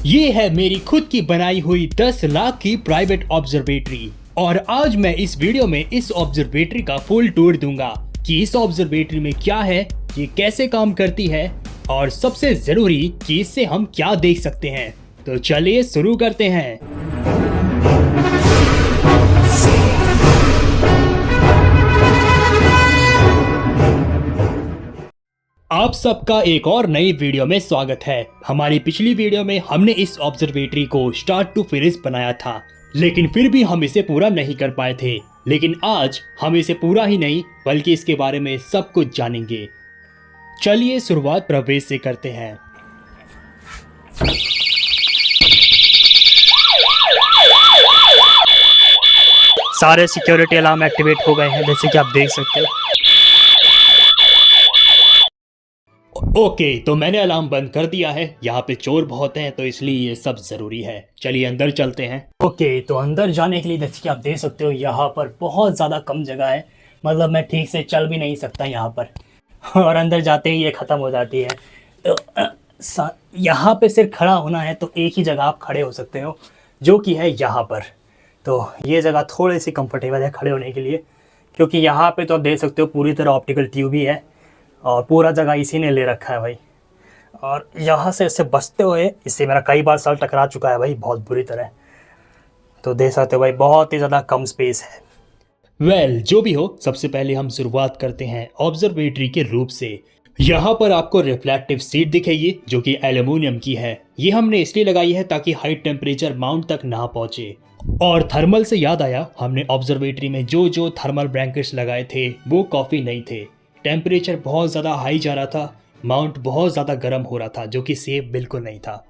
ये है मेरी खुद की बनाई हुई 10 लाख की प्राइवेट ऑब्जर्वेटरी और आज मैं इस वीडियो में इस ऑब्जर्वेटरी का फुल टूर दूंगा कि इस ऑब्जर्वेटरी में क्या है, ये कैसे काम करती है और सबसे जरूरी कि इससे हम क्या देख सकते हैं। तो चलिए शुरू करते हैं। आप सबका एक और नई वीडियो में स्वागत है। हमारी पिछली वीडियो में हमने इस ऑब्जर्वेटरी को स्टार्ट टू फिनिश बनाया था, लेकिन फिर भी हम इसे पूरा नहीं कर पाए थे। लेकिन आज हम इसे पूरा ही नहीं बल्कि इसके बारे में सब कुछ जानेंगे। चलिए शुरुआत प्रवेश से करते हैं। सारे सिक्योरिटी अलार्म एक्टिवेट हो गए हैं, जैसे कि आप देख सकते हो। ओके, तो मैंने अलार्म बंद कर दिया है। यहाँ पे चोर बहुत हैं तो इसलिए ये सब ज़रूरी है। चलिए अंदर चलते हैं। ओके, तो अंदर जाने के लिए जैसे कि आप देख सकते हो यहाँ पर बहुत ज़्यादा कम जगह है, मतलब मैं ठीक से चल भी नहीं सकता यहाँ पर और अंदर जाते ही ये ख़त्म हो जाती है। तो यहाँ पे सिर्फ खड़ा होना है तो एक ही जगह आप खड़े हो सकते हो, जो कि है यहाँ पर। तो ये जगह थोड़ी सी कंफर्टेबल है खड़े होने के लिए, क्योंकि यहाँ पे तो आप देख सकते हो पूरी तरह ऑप्टिकल ट्यूब ही है और पूरा जगह इसी ने ले रखा है भाई। और यहाँ से इससे बचते हुए इससे मेरा कई बार सर टकरा चुका है भाई, बहुत बुरी तरह। तो देख सकते हो भाई बहुत ही ज़्यादा कम स्पेस है। वेल, जो भी हो, सबसे पहले हम शुरुआत करते हैं ऑब्जर्वेटरी के रूप से। यहाँ पर आपको रिफ्लेक्टिव सीट दिखेगी जो कि एल्यूमिनियम की है। ये हमने इसलिए लगाई है ताकि हाई टेम्परेचर माउंट तक ना पहुँचे। और थर्मल से याद आया, हमने ऑब्जर्वेटरी में जो थर्मल ब्लैंकेट्स लगाए थे वो काफ़ी नहीं थे। टेम्परेचर बहुत ज़्यादा हाई जा रहा था, माउंट बहुत ज़्यादा गर्म हो रहा था, जो कि सेफ बिल्कुल नहीं था।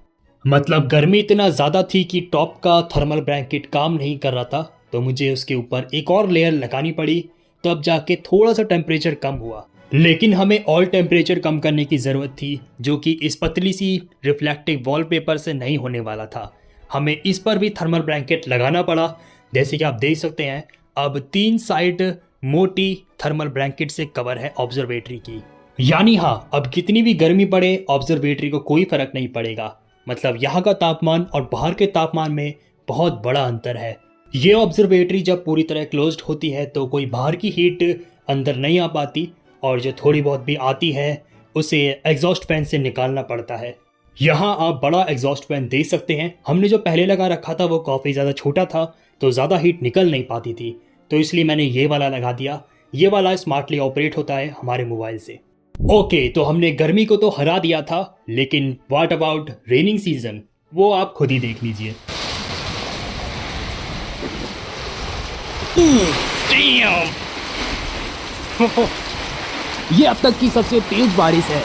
मतलब गर्मी इतना ज़्यादा थी कि टॉप का थर्मल ब्लैंकेट काम नहीं कर रहा था, तो मुझे उसके ऊपर एक और लेयर लगानी पड़ी, तब जाके थोड़ा सा टेम्परेचर कम हुआ। लेकिन हमें और टेम्परेचर कम करने की ज़रूरत थी, जो कि इस पतली सी रिफ्लेक्टिव वॉलपेपर से नहीं होने वाला था। हमें इस पर भी थर्मल ब्लैंकेट लगाना पड़ा। जैसे कि आप देख सकते हैं, अब 3 साइड मोटी थर्मल ब्लैंकेट से कवर है ऑब्जर्वेटरी की। यानी हाँ, अब कितनी भी गर्मी पड़े ऑब्जर्वेटरी को कोई फर्क नहीं पड़ेगा। मतलब यहाँ का तापमान और बाहर के तापमान में बहुत बड़ा अंतर है। ये ऑब्जर्वेटरी जब पूरी तरह क्लोज्ड होती है तो कोई बाहर की हीट अंदर नहीं आ पाती, और जो थोड़ी बहुत भी आती है उसे एग्जॉस्ट फैन से निकालना पड़ता है। यहाँ आप बड़ा एग्जॉस्ट फैन देख सकते हैं। हमने जो पहले लगा रखा था वो काफ़ी ज़्यादा छोटा था, तो ज़्यादा हीट निकल नहीं पाती थी, तो इसलिए मैंने ये वाला लगा दिया। ये वाला स्मार्टली ऑपरेट होता है हमारे मोबाइल से। ओके, तो हमने गर्मी को तो हरा दिया था, लेकिन व्हाट अबाउट रेनिंग सीजन, वो आप खुद ही देख लीजिए। ये अब तक की सबसे तेज बारिश है।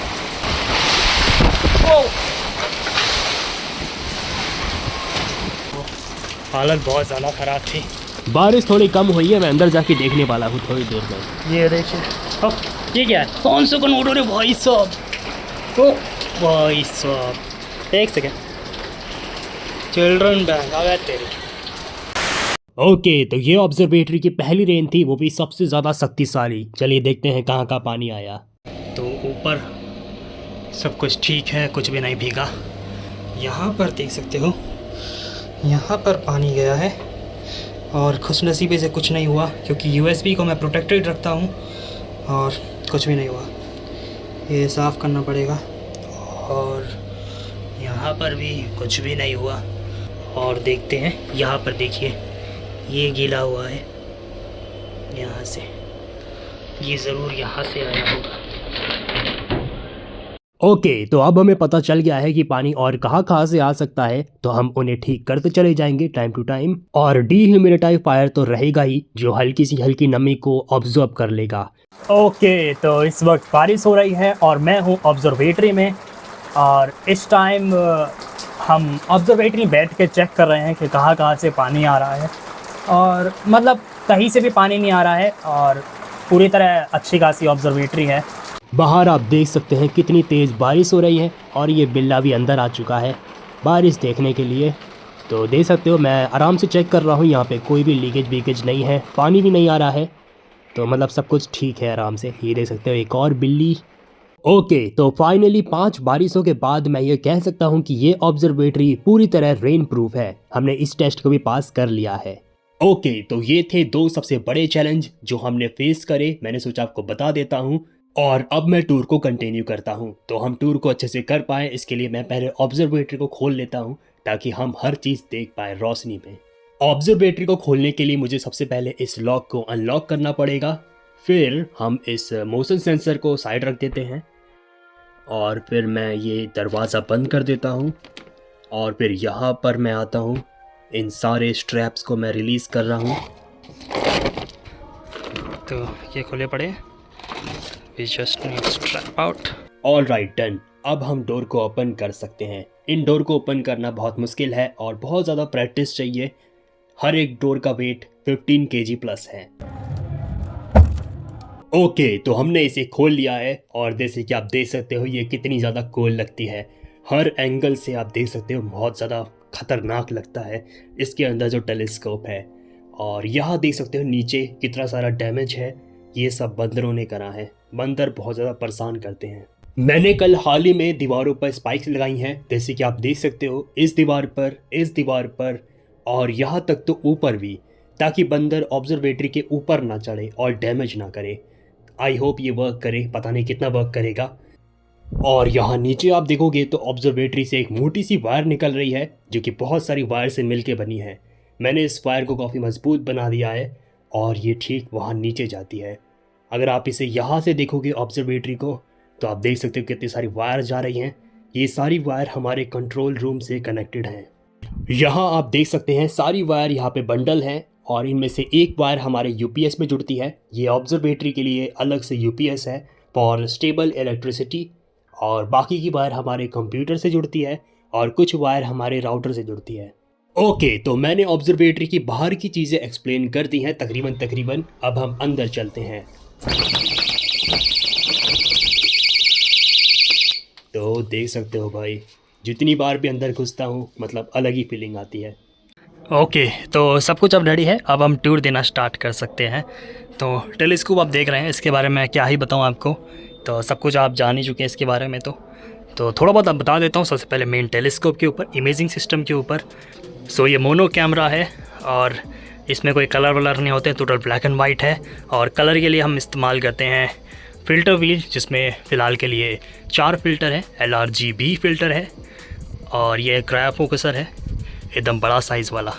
हालत बहुत ज़्यादा ख़राब थी। बारिश थोड़ी कम हुई है, मैं अंदर जाके देखने वाला हूँ थोड़ी देर में। ये देखिए, ये क्या है? 500 का नोट हो रहे भाई साहब। ओ भाई साहब, एक सेकेंड, चिल्ड्रन बैंक आ गया तेरी। ओके, तो ये ऑब्जर्वेटरी की पहली रेन थी, वो भी सबसे ज़्यादा शक्तिशाली। चलिए देखते हैं कहाँ कहाँ पानी आया। तो ऊपर सब कुछ ठीक है, कुछ भी नहीं भीगा। यहाँ पर देख सकते हो, यहाँ पर पानी गया है और खुशनसीबी से कुछ नहीं हुआ, क्योंकि USB को मैं प्रोटेक्टेड रखता हूँ और कुछ भी नहीं हुआ। ये साफ़ करना पड़ेगा। और यहाँ पर भी कुछ भी नहीं हुआ। और देखते हैं, यहाँ पर देखिए, ये गीला हुआ है यहाँ से, ये ज़रूर यहाँ से आया होगा। ओके, तो अब हमें पता चल गया है कि पानी और कहाँ कहाँ से आ सकता है, तो हम उन्हें ठीक करते चले जाएंगे टाइम टू टाइम। और डीह्यूमिडिफायर तो रहेगा ही, जो हल्की सी हल्की नमी को ऑब्जर्व कर लेगा। ओके, तो इस वक्त बारिश हो रही है और मैं हूँ ऑब्जर्वेटरी में, और इस टाइम हम ऑब्जर्वेटरी बैठ के चेक कर रहे हैं कि कहाँ कहाँ से पानी आ रहा है। और मतलब कहीं से भी पानी नहीं आ रहा है और पूरी तरह अच्छी खासी ऑब्जर्वेटरी है। बाहर आप देख सकते हैं कितनी तेज़ बारिश हो रही है और ये बिल्ला भी अंदर आ चुका है बारिश देखने के लिए। तो देख सकते हो, मैं आराम से चेक कर रहा हूँ, यहाँ पे कोई भी लीकेज नहीं है, पानी भी नहीं आ रहा है, तो मतलब सब कुछ ठीक है आराम से। ये देख सकते हो एक और बिल्ली ओके, तो फाइनली 5 बारिशों के बाद मैं ये कह सकता हूँ कि ये ऑब्जर्वेटरी पूरी तरह रेन प्रूफ है। हमने इस टेस्ट को भी पास कर लिया है। ओके, तो ये थे 2 सबसे बड़े चैलेंज जो हमने फेस करे। मैंने सोचा आपको बता देता हूँ और अब मैं टूर को कंटिन्यू करता हूँ। तो हम टूर को अच्छे से कर पाए इसके लिए मैं पहले ऑब्जर्वेटरी को खोल लेता हूँ ताकि हम हर चीज़ देख पाए रोशनी में। ऑब्जर्वेटरी को खोलने के लिए मुझे सबसे पहले इस लॉक को अनलॉक करना पड़ेगा। फिर हम इस मोशन सेंसर को साइड रख देते हैं और फिर मैं ये दरवाज़ा बंद कर देता हूँ और फिर यहाँ पर मैं आता हूँ। इन सारे स्ट्रैप्स को मैं रिलीज़ कर रहा हूँ। तो ये खुले पड़े, we just need strap out. All right, done. अब हम डोर को ओपन कर सकते हैं। इन डोर को ओपन करना बहुत मुश्किल है और बहुत ज़्यादा प्रैक्टिस चाहिए। हर एक डोर का वेट 15 kg प्लस है। ओके, तो हमने इसे खोल लिया है और जैसे कि आप देख सकते हो ये कितनी ज़्यादा कूल लगती है। हर एंगल से आप देख सकते हो बहुत ज़्यादा खतरनाक लगता है इसके अंदर जो टेलीस्कोप है। और यहाँ देख सकते हो नीचे कितना सारा डैमेज है। ये सब बंदरों ने करा है। बंदर बहुत ज़्यादा परेशान करते हैं। मैंने कल हाल ही में दीवारों पर स्पाइक्स लगाई हैं जैसे कि आप देख सकते हो इस दीवार पर और यहाँ तक तो ऊपर भी, ताकि बंदर ऑब्जर्वेटरी के ऊपर ना चढ़े और डैमेज ना करे। आई होप ये वर्क करे, पता नहीं कितना वर्क करेगा। और यहाँ नीचे आप देखोगे तो ऑब्जर्वेटरी से एक मोटी सी वायर निकल रही है जो कि बहुत सारी वायर से मिलके बनी है। मैंने इस वायर को काफ़ी मजबूत बना दिया है और ये ठीक वहाँ नीचे जाती है। अगर आप इसे यहाँ से देखोगे ऑब्जर्वेटरी को तो आप देख सकते हो कितनी सारी वायर जा रही हैं। ये सारी वायर हमारे कंट्रोल रूम से कनेक्टेड हैं। यहाँ आप देख सकते हैं सारी वायर यहाँ पे बंडल हैं और इनमें से एक वायर हमारे यूपीएस में जुड़ती है। ये ऑब्जर्वेटरी के लिए अलग से यूपीएस है फॉर स्टेबल इलेक्ट्रिसिटी, और बाकी की वायर हमारे कंप्यूटर से जुड़ती है और कुछ वायर हमारे राउटर से जुड़ती है। ओके, तो मैंने ऑब्जर्वेटरी की बाहर की चीज़ें एक्सप्लेन कर दी हैं तकरीबन। अब हम अंदर चलते हैं। तो देख सकते हो भाई, जितनी बार भी अंदर घुसता हूँ मतलब अलग ही फीलिंग आती है। ओके, तो सब कुछ अब रेडी है, अब हम टूर देना स्टार्ट कर सकते हैं। तो टेलीस्कोप आप देख रहे हैं, इसके बारे में क्या ही बताऊं आपको, तो सब कुछ आप जान ही चुके हैं इसके बारे में। तो थोड़ा बहुत अब बता देता हूं। सबसे पहले मेन टेलीस्कोप के ऊपर, इमेजिंग सिस्टम के ऊपर। सो ये मोनो कैमरा है और इसमें कोई कलर वलर नहीं होते, टोटल ब्लैक एंड वाइट है। और कलर के लिए हम इस्तेमाल करते हैं फ़िल्टर व्हील, जिसमें फ़िलहाल के लिए 4 फ़िल्टर है। LRGB फ़िल्टर है और ये क्रायो फोकसर है एकदम बड़ा साइज़ वाला।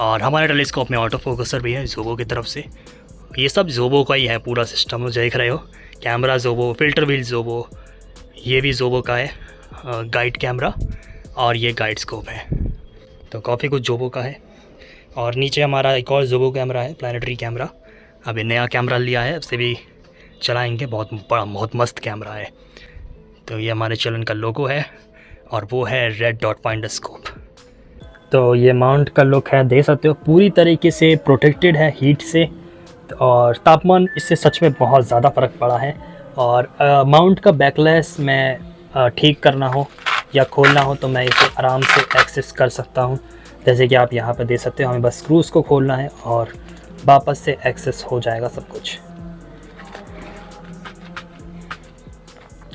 और हमारे टेलीस्कोप में ऑटो फोकसर भी है ज़ोबो की तरफ से। ये सब ज़ोबो का ही है पूरा सिस्टम, देख रहे हो। कैमरा ज़ोबो, फ़िल्टर व्हील ज़ोबो, ये भी ज़ोबो का है गाइड कैमरा, और ये गाइड स्कोप है। तो काफ़ी कुछ ज़ोबो का है। और नीचे हमारा एक और ज़ोबो कैमरा है, प्लानिटरी कैमरा। अभी नया कैमरा लिया है, उससे भी चलाएंगे। बहुत बड़ा, बहुत मस्त कैमरा है। तो ये हमारे चैनल का लोगो है और वो है रेड डॉट फाइंडर स्कोप। तो ये माउंट का लुक है, देख सकते हो पूरी तरीके से प्रोटेक्टेड है हीट से। और तापमान इससे सच में बहुत ज़्यादा फ़र्क पड़ा है। और माउंट का बैकलेस मैं ठीक करना हो या खोलना हो तो मैं इसे आराम से एक्सेस कर सकता हूँ। जैसे कि आप यहाँ पर देख सकते हो, हमें बस स्क्रूज़ को खोलना है और वापस से एक्सेस हो जाएगा सब कुछ।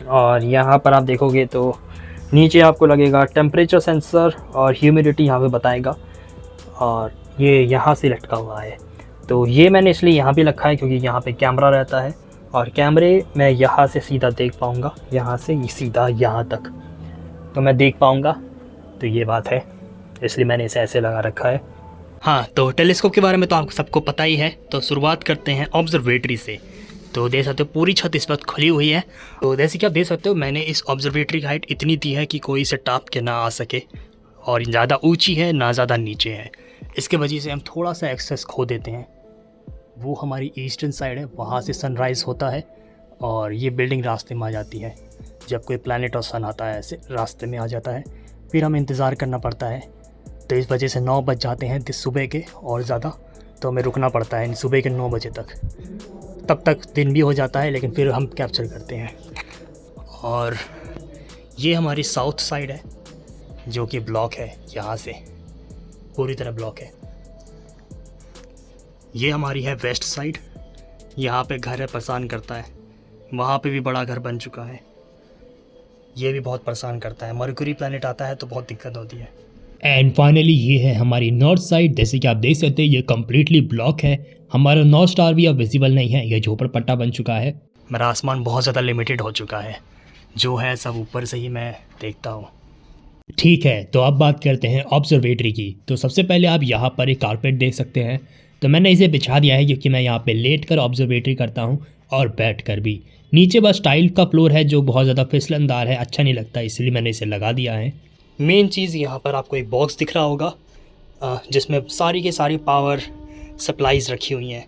और यहाँ पर आप देखोगे तो नीचे आपको लगेगा टेम्परेचर सेंसर और ह्यूमिडिटी यहाँ पे बताएगा, और ये यहाँ से लटका हुआ है। तो ये मैंने इसलिए यहाँ पे रखा है क्योंकि यहाँ पे कैमरा रहता है और कैमरे मैं यहाँ से सीधा देख पाऊँगा, यहाँ से सीधा यहाँ तक तो मैं देख पाऊँगा। तो ये बात है, इसलिए मैंने इसे ऐसे लगा रखा है। हाँ, तो टेलीस्कोप के बारे में तो आपको सबको पता ही है। तो शुरुआत करते हैं ऑब्जर्वेटरी से। तो देख सकते हो पूरी छत इस वक्त खुली हुई है। तो जैसे कि आप देख सकते हो, मैंने इस ऑब्जर्वेटरी की हाइट इतनी दी है कि कोई इसे टाप के ना आ सके, और ज़्यादा ऊंची है ना ज़्यादा नीचे है। इसके वजह से हम थोड़ा सा एक्सेस खो देते हैं। वो हमारी ईस्टर्न साइड है, वहाँ से सनराइज़ होता है और ये बिल्डिंग रास्ते में आ जाती है। जब कोई प्लैनेट और सन आता है ऐसे रास्ते में आ जाता है, फिर हमें इंतज़ार करना पड़ता है। तो इस वजह से 9 बज जाते हैं सुबह के, और ज़्यादा तो हमें रुकना पड़ता है सुबह के 9 बजे तक। तब तक दिन भी हो जाता है, लेकिन फिर हम कैप्चर करते हैं। और ये हमारी साउथ साइड है जो कि ब्लॉक है, यहाँ से पूरी तरह ब्लॉक है। ये हमारी है वेस्ट साइड, यहाँ पे घर है, परेशान करता है। वहाँ पे भी बड़ा घर बन चुका है, ये भी बहुत परेशान करता है। मरकुरी प्लैनेट आता है तो बहुत दिक्कत होती है। एंड फाइनली ये है हमारी नॉर्थ साइड। जैसे कि आप देख सकते हैं ये कम्प्लीटली ब्लॉक है। हमारा नॉर्थ स्टार भी अब विजिबल नहीं है, ये झोपड़पट्टा बन चुका है। मेरा आसमान बहुत ज़्यादा लिमिटेड हो चुका है, जो है सब ऊपर से ही मैं देखता हूँ। ठीक है, तो अब बात करते हैं ऑब्जर्वेटरी की। तो सबसे पहले आप यहाँ पर एक कारपेट देख सकते हैं। तो मैंने इसे बिछा दिया है क्योंकि मैं यहाँ पे लेट कर ऑब्जर्वेटरी करता हूँ और बैठ कर भी। नीचे बस टाइल का फ्लोर है जो बहुत ज़्यादा फिसलनदार है, अच्छा नहीं लगता, इसलिए मैंने इसे लगा दिया है। मेन चीज़ यहाँ पर आपको एक बॉक्स दिख रहा होगा जिसमें सारी के सारी पावर सप्लाईज रखी हुई हैं।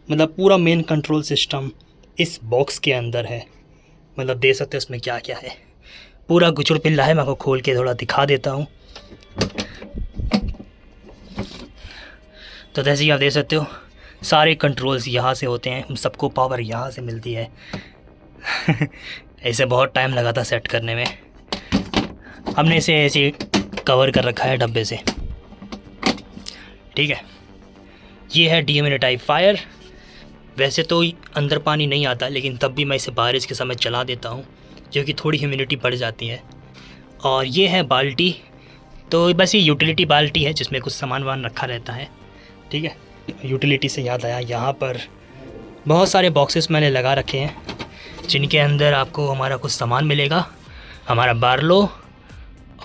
मतलब पूरा मेन कंट्रोल सिस्टम इस बॉक्स के अंदर है। मतलब देख सकते हो इसमें क्या क्या है, पूरा गुचड़ पिल्ला है। मैं आपको खोल के थोड़ा दिखा देता हूँ। तो जैसे कि आप देख सकते हो सारे कंट्रोल्स यहाँ से होते हैं, सबको पावर यहाँ से मिलती है। ऐसे बहुत टाइम लगा था सेट करने में। हमने इसे ऐसे कवर कर रखा है डब्बे से। ठीक है, ये है डीह्यूमिडिफायर। वैसे तो अंदर पानी नहीं आता, लेकिन तब भी मैं इसे बारिश के समय चला देता हूँ क्योंकि थोड़ी ह्यूमिडिटी बढ़ जाती है। और ये है बाल्टी। तो बस ये यूटिलिटी बाल्टी है जिसमें कुछ सामान वामान रखा रहता है। ठीक है, यूटिलिटी से याद आया, यहाँ पर बहुत सारे बॉक्सेस मैंने लगा रखे हैं जिनके अंदर आपको हमारा कुछ सामान मिलेगा। हमारा बार्लो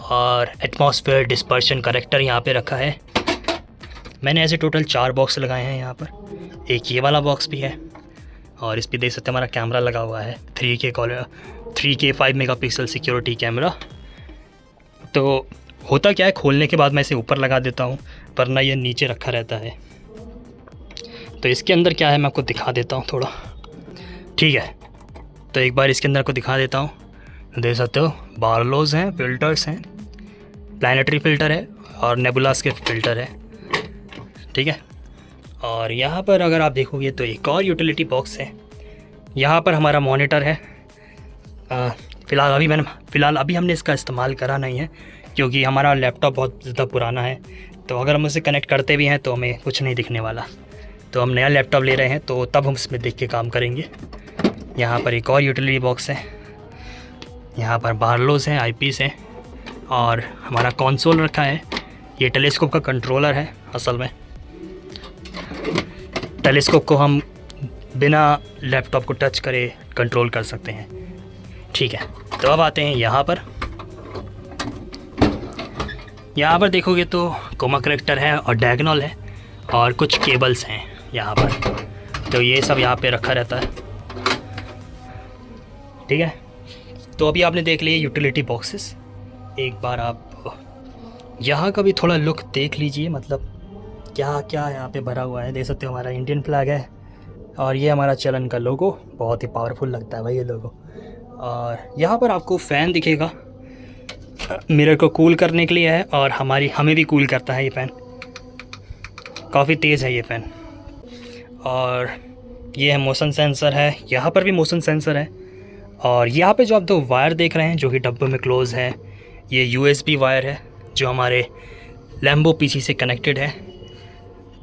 और एटमॉस्फेयर डिस्पर्शन करेक्टर यहाँ पे रखा है। मैंने ऐसे टोटल 4 बॉक्स लगाए हैं यहाँ पर। एक ये वाला बॉक्स भी है और इस पर देख सकते हैं हमारा कैमरा लगा हुआ है, 3K 5 मेगापिक्सल सिक्योरिटी कैमरा। तो होता क्या है, खोलने के बाद मैं इसे ऊपर लगा देता हूँ, वरना ये नीचे रखा रहता है। तो इसके अंदर क्या है मैं आपको दिखा देता हूँ थोड़ा। ठीक है, तो एक बार इसके अंदर को दिखा देता हूँ। देख सकते हो बार्लोज हैं, फ़िल्टर्स हैं, प्लानिटरी फ़िल्टर है और नेबुलास के फ़िल्टर है। ठीक है, और यहाँ पर अगर आप देखोगे तो एक और यूटिलिटी बॉक्स है। यहाँ पर हमारा मॉनिटर है। फ़िलहाल अभी हमने इसका इस्तेमाल करा नहीं है क्योंकि हमारा लैपटॉप बहुत ज़्यादा पुराना है। तो अगर हम उसे कनेक्ट करते भी हैं तो हमें कुछ नहीं दिखने वाला। तो हम नया लैपटॉप ले रहे हैं तो तब हम इसमें देख के काम करेंगे। यहाँ पर एक और यूटिलिटी बॉक्स है। यहाँ पर बार्लोस हैं, आईपीस हैं और हमारा कंसोल रखा है। ये टेलीस्कोप का कंट्रोलर है। असल में टेलीस्कोप को हम बिना लैपटॉप को टच करे कंट्रोल कर सकते हैं। ठीक है, तो अब आते हैं यहाँ पर। यहाँ पर देखोगे तो कोमा करेक्टर है और डायगोनल है और कुछ केबल्स हैं यहाँ पर। तो ये सब यहाँ पे रखा रहता है। ठीक है, तो अभी आपने देख लिए यूटिलिटी बॉक्सेस। एक बार आप यहाँ का भी थोड़ा लुक देख लीजिए, मतलब क्या क्या यहाँ पे भरा हुआ है। देख सकते हो हमारा इंडियन फ्लैग है और ये हमारा चलन का लोगो, बहुत ही पावरफुल लगता है भाई ये लोगो। और यहाँ पर आपको फ़ैन दिखेगा, मिरर को कूल करने के लिए है और हमें भी कूल करता है ये फ़ैन। काफ़ी तेज़ है ये फ़ैन। और ये है मोशन सेंसर है, यहाँ पर भी मोशन सेंसर है। और यहाँ पे जो आप 2 वायर देख रहे हैं जो कि डब्बे में क्लोज़ है, ये USB वायर है जो हमारे लैम्बो PC से कनेक्टेड है।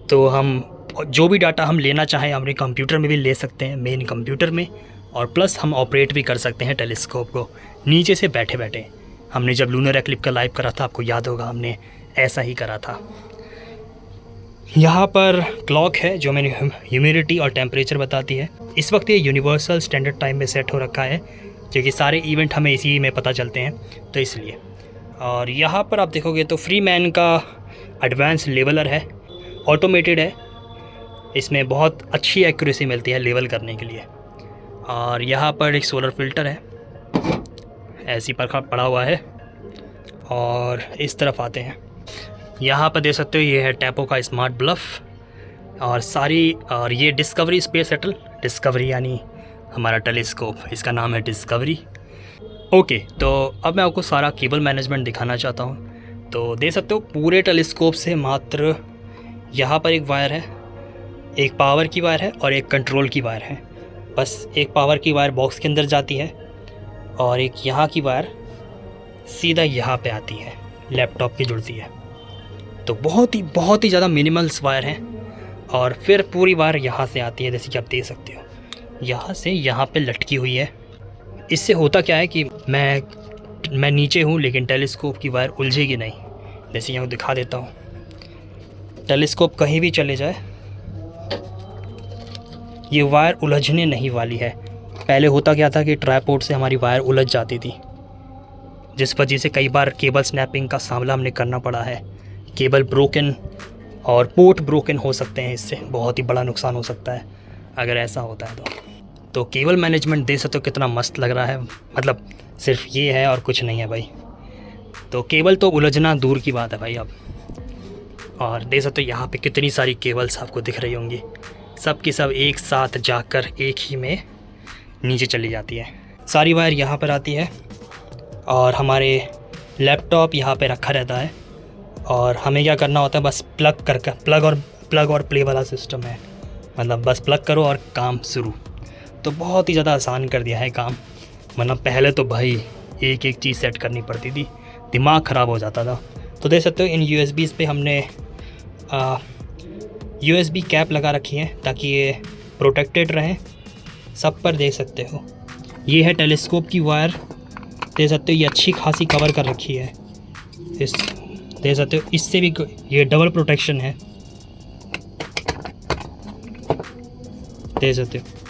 तो हम जो भी डाटा हम लेना चाहें अपने कंप्यूटर में भी ले सकते हैं, मेन कंप्यूटर में। और प्लस हम ऑपरेट भी कर सकते हैं टेलीस्कोप को नीचे से बैठे बैठे। हमने जब लूनर एक्लिप का लाइव करा था, आपको याद होगा, हमने ऐसा ही करा था। यहाँ पर क्लॉक है जो मैंने ह्यूमिडिटी और टेम्परेचर बताती है। इस वक्त ये यूनिवर्सल स्टैंडर्ड टाइम में सेट हो रखा है क्योंकि सारे इवेंट हमें इसी में पता चलते हैं, तो इसलिए। और यहाँ पर आप देखोगे तो फ्री मैन का एडवांस लेवलर है, ऑटोमेटेड है। इसमें बहुत अच्छी एक्यूरेसी मिलती है लेवल करने के लिए। और यहाँ पर एक सोलर फिल्टर है, ऐसी पर पड़ा हुआ है। और इस तरफ आते हैं, यहाँ पर देख सकते हो ये है टैपो का स्मार्ट ब्लफ और ये डिस्कवरी स्पेस शटल। डिस्कवरी यानी हमारा टेलीस्कोप, इसका नाम है डिस्कवरी। ओके, तो अब मैं आपको सारा केबल मैनेजमेंट दिखाना चाहता हूँ। तो देख सकते हो पूरे टेलीस्कोप से मात्र यहाँ पर एक वायर है, एक पावर की वायर है और एक कंट्रोल की वायर है। बस एक पावर की वायर बॉक्स के अंदर जाती है और एक यहाँ की वायर सीधा यहाँ पे आती है, लैपटॉप की जुड़ती है। तो बहुत ही ज़्यादा मिनिमल्स वायर हैं। और फिर पूरी वायर यहाँ से आती है, जैसे कि आप देख सकते हो यहाँ से यहाँ पे लटकी हुई है। इससे होता क्या है कि मैं मैं नीचे हूँ लेकिन टेलीस्कोप की वायर उलझेगी नहीं। जैसे यहाँ दिखा देता हूँ, टेलीस्कोप कहीं भी चले जाए ये वायर उलझने नहीं वाली है। पहले होता क्या था कि ट्राइपॉड से हमारी वायर उलझ जाती थी, जिस वजह से कई बार केबल स्नैपिंग का सामना हमने करना पड़ा है। केबल ब्रोकन और पोर्ट ब्रोकन हो सकते हैं, इससे बहुत ही बड़ा नुकसान हो सकता है अगर ऐसा होता है तो केबल मैनेजमेंट दे सकते हो कितना मस्त लग रहा है, मतलब सिर्फ ये है और कुछ नहीं है भाई। तो केबल तो उलझना दूर की बात है भाई अब। और देख सकते हो यहाँ पे कितनी सारी केबल्स आपको दिख रही होंगी, सब की सब एक साथ जाकर एक ही में नीचे चली जाती है। सारी वायर यहाँ पर आती है और हमारे लैपटॉप यहाँ पे रखा रहता है और हमें क्या करना होता है, बस प्लग और प्ले वाला सिस्टम है, मतलब बस प्लग करो और काम शुरू। तो बहुत ही ज़्यादा आसान कर दिया है काम, मतलब पहले तो भाई एक एक चीज़ सेट करनी पड़ती थी, दिमाग ख़राब हो जाता था। तो देख सकते हो इन यूएसबीज़ पे हमने यूएसबी कैप लगा रखी है ताकि ये प्रोटेक्टेड रहें। सब पर देख सकते हो ये है टेलीस्कोप की वायर, देख सकते हो ये अच्छी खासी कवर कर रखी है। इस देख सकते हो इससे भी ये डबल प्रोटेक्शन है, देख सकते हो।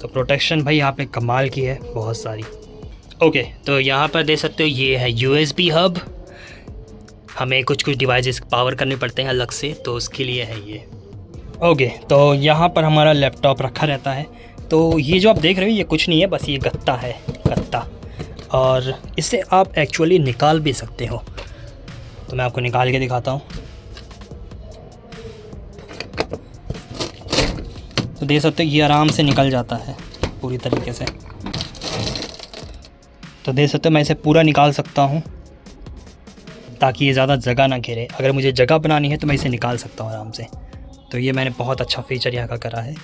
तो प्रोटेक्शन भाई यहाँ पे कमाल की है बहुत सारी। ओके, तो यहाँ पर देख सकते हो ये है यूएसबी हब। हमें कुछ डिवाइसेस पावर करने पड़ते हैं अलग से, तो उसके लिए है ये। ओके, तो यहाँ पर हमारा लैपटॉप रखा रहता है। तो ये जो आप देख रहे हो ये कुछ नहीं है, बस ये गत्ता है, गत्ता। और इसे आप एक्चुअली निकाल भी सकते हो, तो मैं आपको निकाल के दिखाता हूँ। तो देख सकते हो ये आराम से निकल जाता है पूरी तरीके से। तो देख सकते हो मैं इसे पूरा निकाल सकता हूँ ताकि ये ज़्यादा जगह ना घेरे। अगर मुझे जगह बनानी है तो मैं इसे निकाल सकता हूँ आराम से। तो ये मैंने बहुत अच्छा फीचर यहाँ का करा है।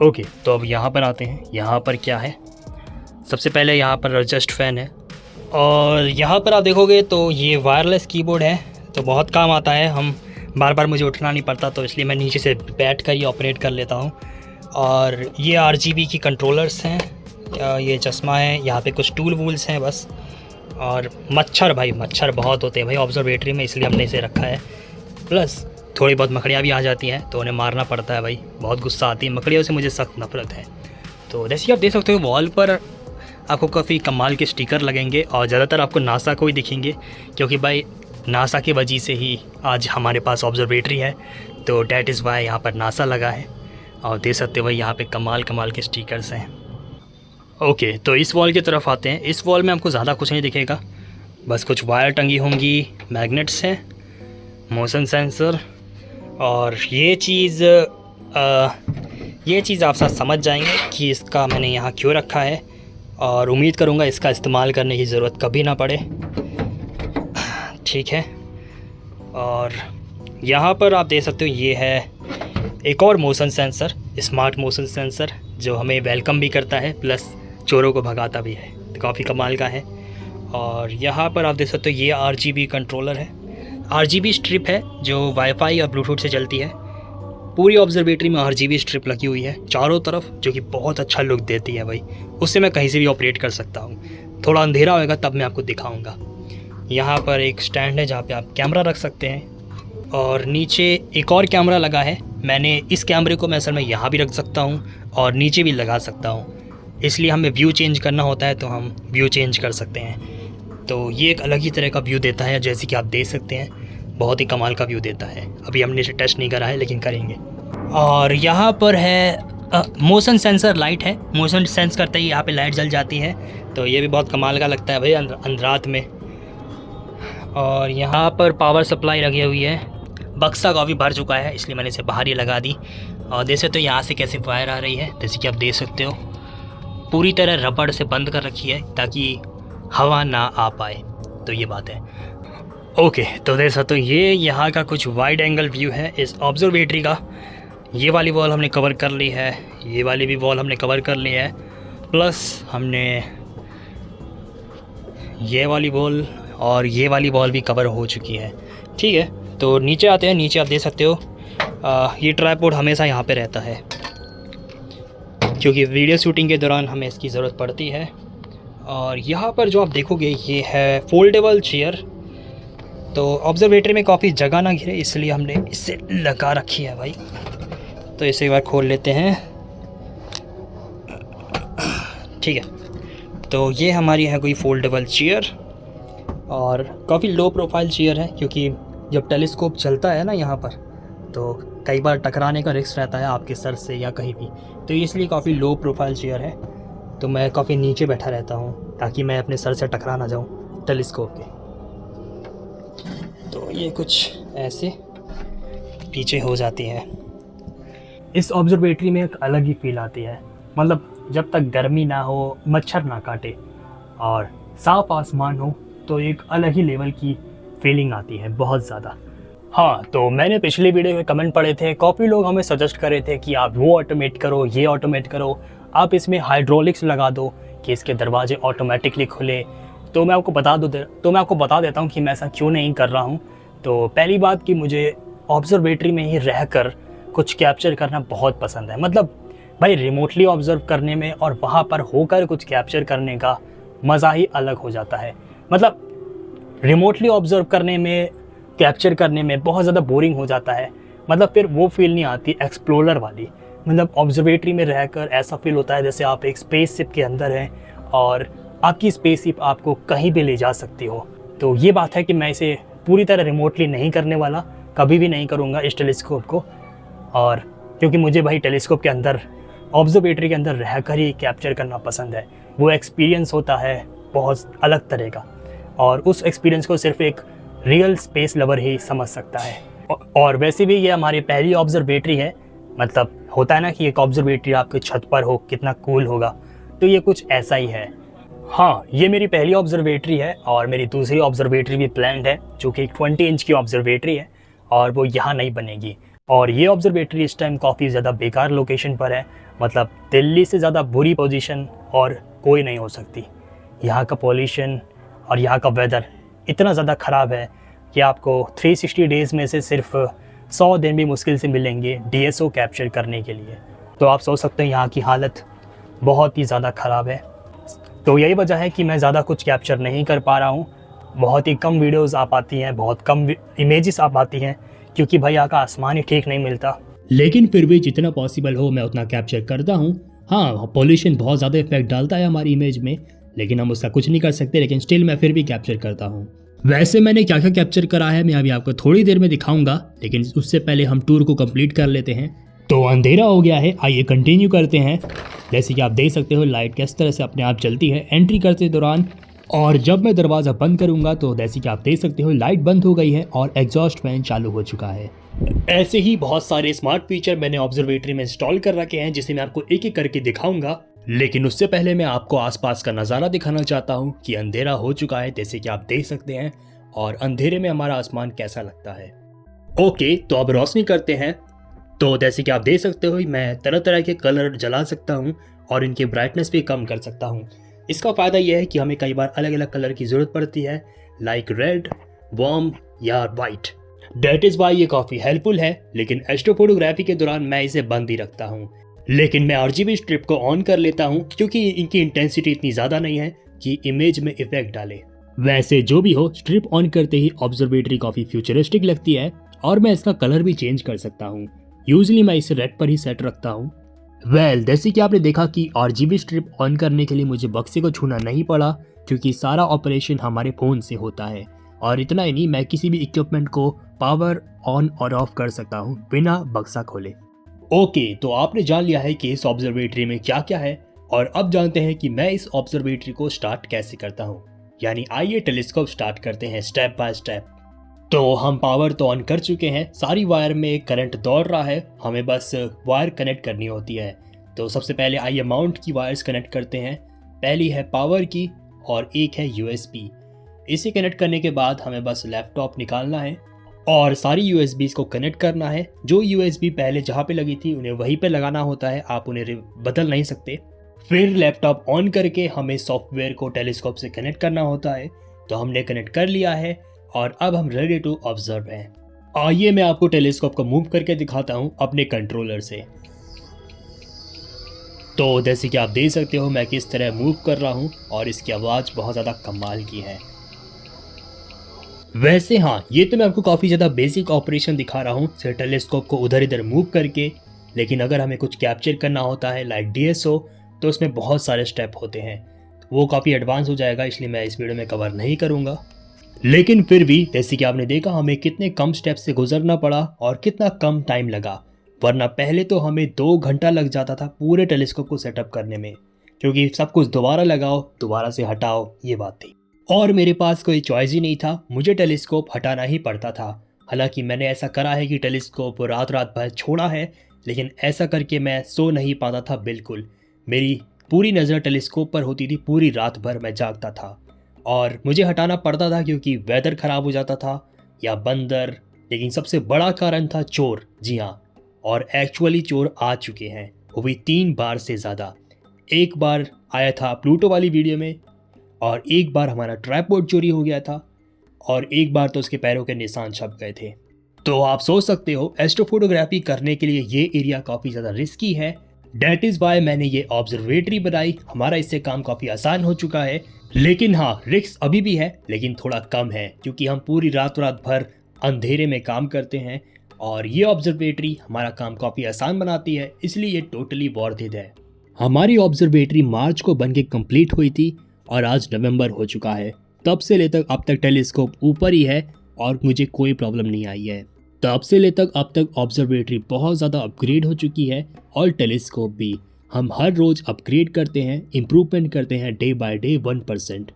ओके, तो अब यहाँ पर आते हैं। यहाँ पर क्या है, सबसे पहले यहाँ पर एडजस्ट फ़ैन है और यहाँ पर आप देखोगे तो ये वायरलेस कीबोर्ड है, तो बहुत काम आता है। हम बार बार मुझे उठना नहीं पड़ता, तो इसलिए मैं नीचे से बैठ कर ही ऑपरेट कर लेता हूँ। और ये RGB की कंट्रोलर्स हैं, ये चश्मा है, यहाँ पे कुछ टूल वूल्स हैं बस। और मच्छर भाई, मच्छर बहुत होते हैं भाई ऑब्जर्वेटरी में, इसलिए हमने इसे रखा है। प्लस थोड़ी बहुत मकड़ियाँ भी आ जाती हैं तो उन्हें मारना पड़ता है भाई, बहुत गुस्सा आती है मकड़ियों से, मुझे सख्त नफरत है। तो जैसे आप देख सकते हो वॉल पर आपको काफ़ी कमाल के स्टिकर लगेंगे और ज़्यादातर आपको नासा को ही दिखेंगे, क्योंकि भाई नासा की वजह से ही आज हमारे पास ऑब्जर्वेटरी है। तो डैट इज़ वाई यहाँ पर नासा लगा है। और देख सकते हो भाई यहाँ पे कमाल कमाल के स्टिकर्स हैं। ओके, तो इस वॉल की तरफ आते हैं। इस वॉल में आपको ज़्यादा कुछ नहीं दिखेगा, बस कुछ वायर टंगी होंगी, मैग्नेट्स हैं, मोशन सेंसर। और ये चीज़ आप साथ समझ जाएंगे कि इसका मैंने यहाँ क्यों रखा है, और उम्मीद करूँगा इसका इस्तेमाल करने की ज़रूरत कभी ना पड़े, ठीक है। और यहाँ पर आप देख सकते हो ये है एक और motion sensor, smart motion sensor, जो हमें वेलकम भी करता है प्लस चोरों को भगाता भी है, तो काफ़ी कमाल का है। और यहाँ पर आप देख सकते हो ये RGB कंट्रोलर है, RGB स्ट्रिप है जो वाईफाई या ब्लूटूथ से चलती है। पूरी ऑब्जर्वेटरी में RGB स्ट्रिप लगी हुई है चारों तरफ, जो कि बहुत अच्छा लुक देती है भाई। उससे मैं कहीं से भी ऑपरेट कर सकता हूँ। थोड़ा अंधेरा होएगा तब मैं आपको दिखाऊंगा। यहाँ पर एक स्टैंड है जहाँ पे आप कैमरा रख सकते हैं, और नीचे एक और कैमरा लगा है। मैंने इस कैमरे को मैं असल में यहाँ भी रख सकता हूँ और नीचे भी लगा सकता हूँ, इसलिए हमें व्यू चेंज करना होता है तो हम व्यू चेंज कर सकते हैं। तो ये एक अलग ही तरह का व्यू देता है, जैसे कि आप देख सकते हैं, बहुत ही कमाल का व्यू देता है। अभी हमने इसे टेस्ट नहीं करा है लेकिन करेंगे। और यहाँ पर है मोशन सेंसर लाइट है, मोशन सेंस करते ही यहाँ पे लाइट जल जाती है, तो ये भी बहुत कमाल का लगता है भाई अंधरात में। और यहाँ पर पावर सप्लाई लगी हुई है, बक्सा काफ़ी भर चुका है इसलिए मैंने इसे बाहर ही लगा दी। और देख सकते हो यहाँ से कैसे वायर आ रही है, जैसे कि आप देख सकते हो पूरी तरह रबड़ से बंद कर रखी है ताकि हवा ना आ पाए, तो ये बात है। ओके, तो देख सकते हो ये यहाँ का कुछ वाइड एंगल व्यू है इस ऑब्जर्वेटरी का। ये वाली वॉल हमने कवर कर ली है, ये वाली भी वॉल हमने कवर कर ली है, प्लस हमने ये वाली वॉल और ये वाली वॉल भी कवर हो चुकी है, ठीक है। तो नीचे आते हैं। नीचे आप देख सकते हो ये ट्राइपॉड हमेशा यहाँ पे रहता है क्योंकि वीडियो शूटिंग के दौरान हमें इसकी ज़रूरत पड़ती है। और यहाँ पर जो आप देखोगे ये है फोल्डेबल चेयर। तो ऑब्जर्वेटरी में काफ़ी जगह ना घिरे इसलिए हमने इसे लगा रखी है भाई। तो इसे एक बार खोल लेते हैं, ठीक है। तो ये हमारी है कोई फोल्डेबल चेयर और काफ़ी लो प्रोफाइल चेयर है, क्योंकि जब टेलीस्कोप चलता है ना यहाँ पर तो कई बार टकराने का रिस्क रहता है आपके सर से या कहीं भी, तो इसलिए काफ़ी लो प्रोफाइल चेयर है। तो मैं काफ़ी नीचे बैठा रहता हूँ ताकि मैं अपने सर से टकरा ना जाऊँ टेलीस्कोप के। तो ये कुछ ऐसे पीछे हो जाती है। इस ऑब्जर्वेटरी में एक अलग ही फील आती है, मतलब जब तक गर्मी ना हो, मच्छर ना काटे और साफ आसमान हो तो एक अलग ही लेवल की फीलिंग आती है, बहुत ज़्यादा। हाँ, तो मैंने पिछले वीडियो में कमेंट पढ़े थे, काफ़ी लोग हमें सजेस्ट करे थे कि आप वो ऑटोमेट करो, ये ऑटोमेट करो, आप इसमें हाइड्रोलिक्स लगा दो कि इसके दरवाजे ऑटोमेटिकली खुले। तो मैं आपको बता देता हूँ कि मैं ऐसा क्यों नहीं कर रहा हूँ। तो पहली बात कि मुझे ऑब्जर्वेटरी में ही रहकर कुछ कैप्चर करना बहुत पसंद है। मतलब भाई रिमोटली ऑब्जर्व करने में और वहाँ पर होकर कुछ कैप्चर करने का मज़ा ही अलग हो जाता है। मतलब रिमोटली ऑब्जर्व करने में, कैप्चर करने में बहुत ज़्यादा बोरिंग हो जाता है। मतलब फिर वो फील नहीं आती एक्सप्लोरर वाली। मतलब ऑब्जर्वेटरी में रहकर ऐसा फील होता है जैसे आप एक स्पेसशिप के अंदर हैं और आपकी स्पेसशिप आपको कहीं भी ले जा सकती हो। तो ये बात है कि मैं इसे पूरी तरह रिमोटली नहीं करने वाला, कभी भी नहीं करूँगा इस टेलीस्कोप को। और क्योंकि मुझे भाई टेलीस्कोप के अंदर, ऑब्जर्वेटरी के अंदर रहकर ही कैप्चर करना पसंद है। वो एक्सपीरियंस होता है बहुत अलग तरह का, और उस एक्सपीरियंस को सिर्फ एक रियल स्पेस लवर ही समझ सकता है। और वैसे भी ये हमारी पहली ऑब्जर्वेटरी है। मतलब होता है ना कि एक ऑब्जर्वेटरी आपके छत पर हो, कितना कूल होगा, तो ये कुछ ऐसा ही है। हाँ, ये मेरी पहली ऑब्जर्वेटरी है और मेरी दूसरी ऑब्जर्वेटरी भी प्लान्ड है, जो कि एक 20 इंच की ऑब्जर्वेटरी है और वो यहाँ नहीं बनेगी। और ये ऑब्जर्वेटरी इस टाइम काफ़ी ज़्यादा बेकार लोकेशन पर है। मतलब दिल्ली से ज़्यादा बुरी पोजीशन और कोई नहीं हो सकती। यहाँ का पॉल्यूशन और यहाँ का वेदर इतना ज़्यादा ख़राब है कि आपको 360 डेज़ में से सिर्फ 100 दिन भी मुश्किल से मिलेंगे DSO कैप्चर करने के लिए। तो आप सोच सकते हैं यहाँ की हालत बहुत ही ज़्यादा ख़राब है। तो यही वजह है कि मैं ज़्यादा कुछ कैप्चर नहीं कर पा रहा हूँ। बहुत ही कम वीडियोज़ आ पाती हैं, बहुत कम इमेजेस आ पाती हैं, क्योंकि भाई यहाँ का आसमान ही ठीक नहीं मिलता। लेकिन फिर भी जितना पॉसिबल हो मैं उतना कैप्चर करता हूँ। हाँ, पॉल्यूशन बहुत ज़्यादा इफेक्ट डालता है हमारी इमेज में, लेकिन हम उसका कुछ नहीं कर सकते। लेकिन स्टिल मैं फिर भी कैप्चर करता हूँ। वैसे मैंने क्या क्या कैप्चर करा है मैं अभी आपको थोड़ी देर में दिखाऊंगा, लेकिन उससे पहले हम टूर को कंप्लीट कर लेते हैं। तो अंधेरा हो गया है, आइए कंटिन्यू करते हैं। जैसे कि आप देख सकते हो लाइट किस तरह से अपने आप जलती है एंट्री करते दौरान, और जब मैं दरवाज़ा बंद करूंगा तो जैसे कि आप देख सकते हो लाइट बंद हो गई है और एग्जॉस्ट फैन चालू हो चुका है। ऐसे ही बहुत सारे स्मार्ट फीचर मैंने ऑब्जर्वेटरी में इंस्टॉल कर रखे हैं, जिसे मैं आपको एक एक करके दिखाऊंगा। लेकिन उससे पहले मैं आपको आसपास का नज़ारा दिखाना चाहता हूँ कि अंधेरा हो चुका है, जैसे कि आप देख सकते हैं, और अंधेरे में हमारा आसमान कैसा लगता है। ओके, तो अब रोशनी करते हैं। तो जैसे कि आप देख सकते हो मैं तरह तरह के कलर जला सकता हूँ और इनकी ब्राइटनेस भी कम कर सकता हूँ। इसका फ़ायदा यह है कि हमें कई बार अलग अलग कलर की ज़रूरत पड़ती है, लाइक रेड, वार्म या वाइट। दैट इज़ वाई ये काफ़ी हेल्पफुल है। लेकिन एस्ट्रोफोटोग्राफी के दौरान मैं इसे बंद ही रखता हूँ। लेकिन मैं RGB स्ट्रिप को ऑन कर लेता हूँ, क्योंकि इनकी इंटेंसिटी इतनी ज़्यादा नहीं है कि इमेज में इफेक्ट डाले। वैसे जो भी हो, स्ट्रिप ऑन करते ही ऑब्जर्वेटरी काफ़ी फ्यूचरिस्टिक लगती है और मैं इसका कलर भी चेंज कर सकता हूँ। यूजली मैं इसे रेड पर ही सेट रखता हूँ। जैसे कि आपने देखा कि RGB स्ट्रिप ऑन करने के लिए मुझे बक्से को छूना नहीं पड़ा, क्योंकि सारा ऑपरेशन हमारे फ़ोन से होता है। और इतना ही नहीं, मैं किसी भी इक्विपमेंट को पावर ऑन और ऑफ कर सकता हूँ बिना बक्सा खोले। ओके, तो आपने जान लिया है कि इस ऑब्जर्वेटरी में क्या क्या है, और अब जानते हैं कि मैं इस ऑब्जर्वेटरी को स्टार्ट कैसे करता हूँ। यानी आइए टेलीस्कोप स्टार्ट करते हैं स्टेप बाय स्टेप। तो हम पावर तो ऑन कर चुके हैं, सारी वायर में करंट दौड़ रहा है, हमें बस वायर कनेक्ट करनी होती है। तो सबसे पहले आइए माउंट की वायर्स कनेक्ट करते हैं। पहली है पावर की और एक है USB। इसे कनेक्ट करने के बाद हमें बस लैपटॉप निकालना है और सारी USBs को कनेक्ट करना है। जो USB पहले जहाँ पे लगी थी उन्हें वहीं पे लगाना होता है, आप उन्हें बदल नहीं सकते। फिर लैपटॉप ऑन करके हमें सॉफ्टवेयर को टेलीस्कोप से कनेक्ट करना होता है। तो हमने कनेक्ट कर लिया है और अब हम रेडी टू ऑब्जर्व हैं। आइए मैं आपको टेलीस्कोप को मूव करके दिखाता हूँ अपने कंट्रोलर से। तो जैसे कि आप देख सकते हो मैं किस तरह मूव कर रहा हूँ और इसकी आवाज़ बहुत ज़्यादा कमाल की है। वैसे हाँ, ये तो मैं आपको काफ़ी ज़्यादा बेसिक ऑपरेशन दिखा रहा हूँ सिर्फ टेलीस्कोप को उधर इधर मूव करके, लेकिन अगर हमें कुछ कैप्चर करना होता है लाइक डीएसओ तो उसमें बहुत सारे स्टेप होते हैं, वो काफ़ी एडवांस हो जाएगा, इसलिए मैं इस वीडियो में कवर नहीं करूँगा। लेकिन फिर भी जैसे कि आपने देखा हमें कितने कम स्टेप से गुजरना पड़ा और कितना कम टाइम लगा, वरना पहले तो हमें 2 घंटा लग जाता था पूरे टेलीस्कोप को सेटअप करने में, क्योंकि सब कुछ दोबारा लगाओ दोबारा से हटाओ, ये बात थी। और मेरे पास कोई चॉइस ही नहीं था, मुझे टेलीस्कोप हटाना ही पड़ता था। हालांकि मैंने ऐसा करा है कि टेलीस्कोप रात रात भर छोड़ा है, लेकिन ऐसा करके मैं सो नहीं पाता था बिल्कुल। मेरी पूरी नज़र टेलीस्कोप पर होती थी, पूरी रात भर मैं जागता था और मुझे हटाना पड़ता था क्योंकि वेदर ख़राब हो जाता था या बंदर। लेकिन सबसे बड़ा कारण था चोर। जी हाँ, और एक्चुअली चोर आ चुके हैं, वो भी 3 बार से ज़्यादा। एक बार आया था प्लूटो वाली वीडियो में, और एक बार हमारा ट्राइपॉड चोरी हो गया था, और एक बार तो उसके पैरों के निशान छप गए थे। तो आप सोच सकते हो एस्ट्रोफोटोग्राफी करने के लिए ये एरिया काफ़ी ज़्यादा रिस्की है। डैट इज़ वाई मैंने ये ऑब्जर्वेटरी बनाई, हमारा इससे काम काफ़ी आसान हो चुका है। लेकिन हाँ, रिस्क अभी भी है लेकिन थोड़ा कम है, क्योंकि हम पूरी रात रात भर अंधेरे में काम करते हैं और ये ऑब्जर्वेटरी हमारा काम काफ़ी आसान बनाती है, इसलिए ये टोटली वर्थ इट है। हमारी ऑब्जर्वेटरी मार्च को बन के कम्प्लीट हुई थी और आज नवंबर हो चुका है। तब से लेकर अब तक टेलीस्कोप ऊपर ही है और मुझे कोई प्रॉब्लम नहीं आई है। तब से लेकर अब तक ऑब्जर्वेटरी बहुत ज़्यादा अपग्रेड हो चुकी है और टेलीस्कोप भी। हम हर रोज़ अपग्रेड करते हैं, इम्प्रूवमेंट करते हैं डे बाय डे 1%।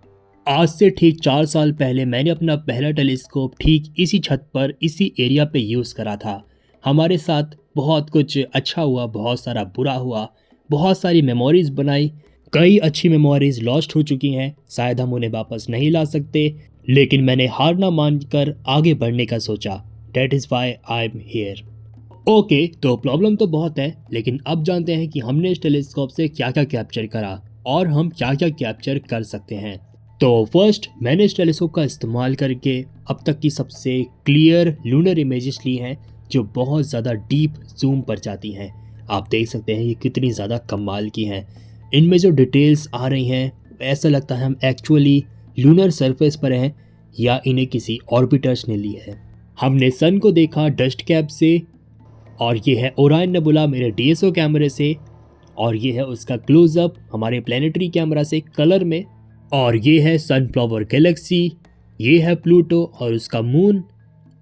आज से ठीक 4 साल पहले मैंने अपना पहला टेलीस्कोप ठीक इसी छत पर इसी एरिया पे यूज़ करा था। हमारे साथ बहुत कुछ अच्छा हुआ, बहुत सारा बुरा हुआ, बहुत सारी मेमोरीज बनाई। कई अच्छी मेमोरीज लॉस्ट हो चुकी हैं, शायद हम उन्हें वापस नहीं ला सकते, लेकिन मैंने हार ना मानकर आगे बढ़ने का सोचा। That is why I'm here. Okay, तो प्रॉब्लम तो बहुत है, लेकिन अब जानते हैं कि हमने इस टेलीस्कोप से क्या क्या कैप्चर करा और हम क्या क्या कैप्चर कर सकते हैं। तो फर्स्ट मैंने इस टेलीस्कोप का इस्तेमाल करके अब तक की सबसे क्लियर लूनर इमेजेस ली हैं, जो बहुत ज़्यादा डीप जूम पर जाती हैं। आप देख सकते हैं ये कितनी ज़्यादा कमाल की हैं। इनमें जो डिटेल्स आ रही हैं ऐसा लगता है हम एक्चुअली लूनर सरफेस पर हैं या इन्हें किसी ऑर्बिटर्स ने ली है। हमने सन को देखा डस्ट कैप से, और ये है ओरायन नेबुला मेरे डीएसओ कैमरे से, और ये है उसका क्लोजअप हमारे प्लानिटरी कैमरा से कलर में, और ये है सनफ्लावर गैलेक्सी, ये है प्लूटो और उसका मून,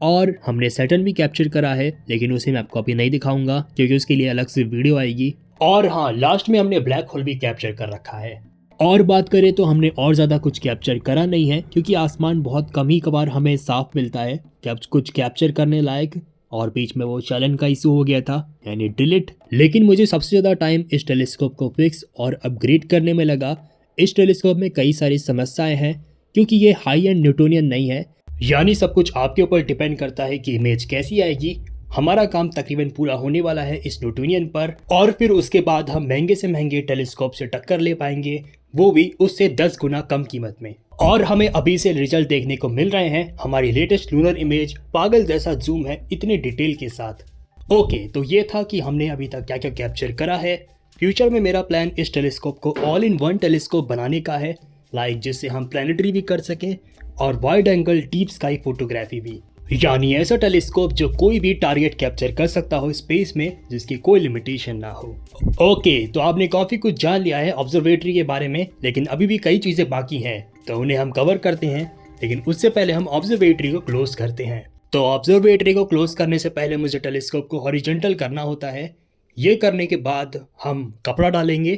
और हमने सैटर्न भी कैप्चर करा है, लेकिन उसे मैं आपको अभी नहीं दिखाऊंगा क्योंकि उसके लिए अलग से वीडियो आएगी। और हाँ, लास्ट में हमने ब्लैक होल भी कैप्चर कर रखा है। और बात करें तो हमने और ज़्यादा कुछ कैप्चर करा नहीं है, क्योंकि आसमान बहुत कम ही कभार हमें साफ मिलता है कुछ कैप्चर करने लायक, और बीच में वो चलन का इशू हो गया था यानी डिलीट। लेकिन मुझे सबसे ज़्यादा टाइम इस टेलीस्कोप को फिक्स और अपग्रेड करने में लगा। इस टेलीस्कोप में कई सारी समस्याएं हैं, क्योंकि ये हाई एंड न्यूटोनियन नहीं है, यानी सब कुछ आपके ऊपर डिपेंड करता है कि इमेज कैसी आएगी। हमारा काम तकरीबन पूरा होने वाला है इस न्यूटोनियन पर, और फिर उसके बाद हम महंगे से महंगे टेलीस्कोप से टक्कर ले पाएंगे, वो भी उससे 10 गुना कम कीमत में। और हमें अभी से रिजल्ट देखने को मिल रहे हैं। हमारी लेटेस्ट लूनर इमेज पागल जैसा जूम है इतने डिटेल के साथ। ओके, तो ये था कि हमने अभी तक क्या क्या कैप्चर करा है। फ्यूचर में मेरा प्लान इस टेलीस्कोप को ऑल इन वन टेलीस्कोप बनाने का है, लाइक जिससे हम प्लानिटरी भी कर सकें और wide angle deep sky photography भी, यानी ऐसा टेलीस्कोप जो कोई भी टारगेट कैप्चर कर सकता हो स्पेस में, जिसकी कोई लिमिटेशन ना हो। ओके, तो आपने काफ़ी कुछ जान लिया है ऑब्जर्वेटरी के बारे में, लेकिन अभी भी कई चीज़ें बाकी हैं, तो उन्हें हम कवर करते हैं। लेकिन उससे पहले हम ऑब्जर्वेटरी को क्लोज करते हैं। तो ऑब्जर्वेटरी को क्लोज करने से पहले मुझे टेलीस्कोप को हॉरिजॉन्टल करना होता है। ये करने के बाद हम कपड़ा डालेंगे,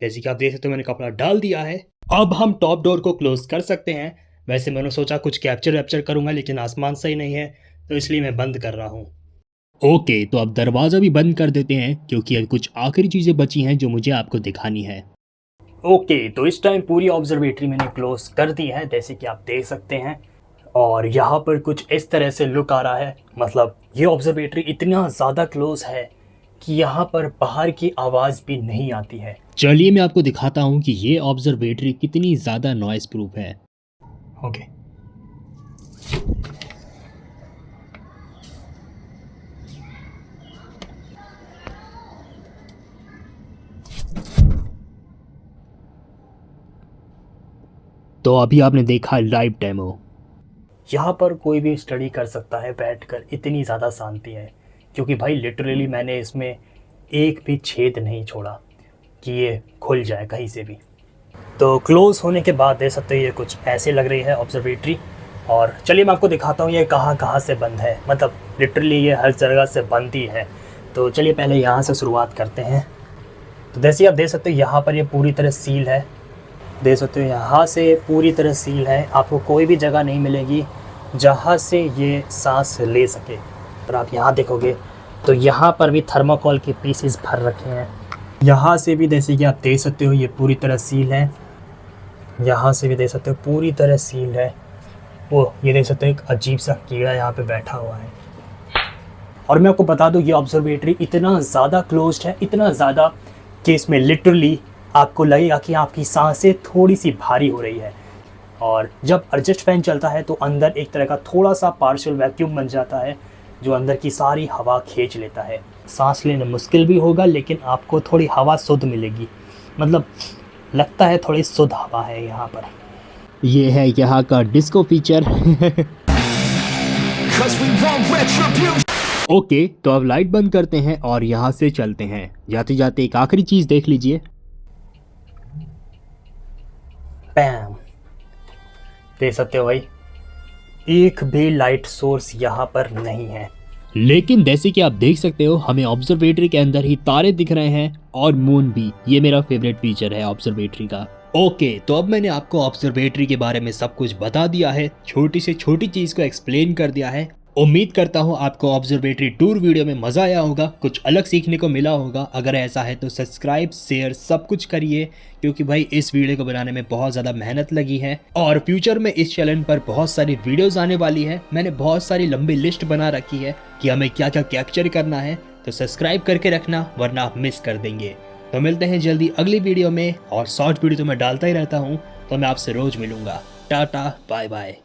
जैसे कि आप देख सकते हो मैंने कपड़ा डाल दिया है। अब हम टॉप डोर को क्लोज कर सकते हैं। वैसे मैंने सोचा कुछ कैप्चर वैप्चर करूंगा, लेकिन आसमान सही नहीं है, तो इसलिए मैं बंद कर रहा हूँ। ओके, तो अब दरवाज़ा भी बंद कर देते हैं, क्योंकि अब कुछ आखिरी चीज़ें बची हैं जो मुझे आपको दिखानी है। ओके, तो इस टाइम पूरी ऑब्जर्वेटरी मैंने क्लोज कर दी है, जैसे कि आप देख सकते हैं, और यहाँ पर कुछ इस तरह से लुक आ रहा है। मतलब ये ऑब्जर्वेटरी इतना ज़्यादा क्लोज है कि यहाँ पर बाहर की आवाज़ भी नहीं आती है। चलिए मैं आपको दिखाता हूँ कि ये ऑब्जर्वेटरी कितनी ज़्यादा नॉइस प्रूफ है। ओके, तो अभी आपने देखा लाइव डेमो। यहाँ पर कोई भी स्टडी कर सकता है बैठकर, इतनी ज़्यादा शांति है। क्योंकि भाई लिटरली मैंने इसमें एक भी छेद नहीं छोड़ा कि ये खुल जाए कहीं से भी। तो क्लोज़ होने के बाद देख सकते हो ये कुछ ऐसे लग रही है ऑब्जर्वेटरी। और चलिए मैं आपको दिखाता हूँ ये कहाँ कहाँ से बंद है, मतलब लिटरली ये हर जगह से बंद ही है। तो चलिए पहले यहाँ से शुरुआत करते हैं। तो जैसे आप देख सकते हो यहाँ पर ये पूरी तरह सील है, देख सकते हो यहाँ से पूरी तरह सील है। आपको कोई भी जगह नहीं मिलेगी जहाँ से ये सांस ले सके। पर आप यहाँ देखोगे तो यहाँ पर भी थर्माकोल के पीसेस भर रखे हैं। यहाँ से भी जैसे कि आप देख सकते हो ये पूरी तरह सील है, यहाँ से भी देख सकते हो पूरी तरह सील है। वो ये देख सकते हो एक अजीब सा कीड़ा यहाँ पे बैठा हुआ है। और मैं आपको बता दूँ ये ऑब्जर्वेटरी इतना ज़्यादा क्लोज्ड है, इतना ज़्यादा कि इसमें लिटरली आपको लगेगा कि आपकी सांसें थोड़ी सी भारी हो रही है। और जब एडजस्ट फैन चलता है तो अंदर एक तरह का थोड़ा सा पार्शियल वैक्यूम बन जाता है जो अंदर की सारी हवा खींच लेता है। सांस लेना मुश्किल भी होगा लेकिन आपको थोड़ी हवा शुद्ध मिलेगी, मतलब लगता है थोड़ी शुद्ध हवा है यहाँ पर। ये है यहाँ का डिस्को फीचर। ओके तो अब लाइट बंद करते हैं और यहाँ से चलते हैं। जाते जाते एक आखिरी चीज़ देख लीजिए। पैम, देख सकते हो भाई एक भी लाइट सोर्स यहाँ पर नहीं है। लेकिन जैसे कि आप देख सकते हो हमें ऑब्जर्वेटरी के अंदर ही तारे दिख रहे हैं और मून भी। ये मेरा फेवरेट फीचर है ऑब्जर्वेटरी का। ओके तो अब मैंने आपको ऑब्जर्वेटरी के बारे में सब कुछ बता दिया है, छोटी से छोटी चीज़ को एक्सप्लेन कर दिया है। उम्मीद करता हूँ आपको ऑब्जर्वेटरी टूर वीडियो में मज़ा आया होगा, कुछ अलग सीखने को मिला होगा। अगर ऐसा है तो सब्सक्राइब शेयर सब कुछ करिए, क्योंकि भाई इस वीडियो को बनाने में बहुत ज़्यादा मेहनत लगी है। और फ्यूचर में इस चैनल पर बहुत सारी वीडियोस आने वाली है। मैंने बहुत सारी लंबी लिस्ट बना रखी है कि हमें क्या क्या कैप्चर करना है, तो सब्सक्राइब करके रखना वरना आप मिस कर देंगे। तो मिलते हैं जल्दी अगली वीडियो में। और शॉर्ट वीडियो तो मैं डालता ही रहता हूँ, तो मैं आपसे रोज़ मिलूँगा। Tata bye bye.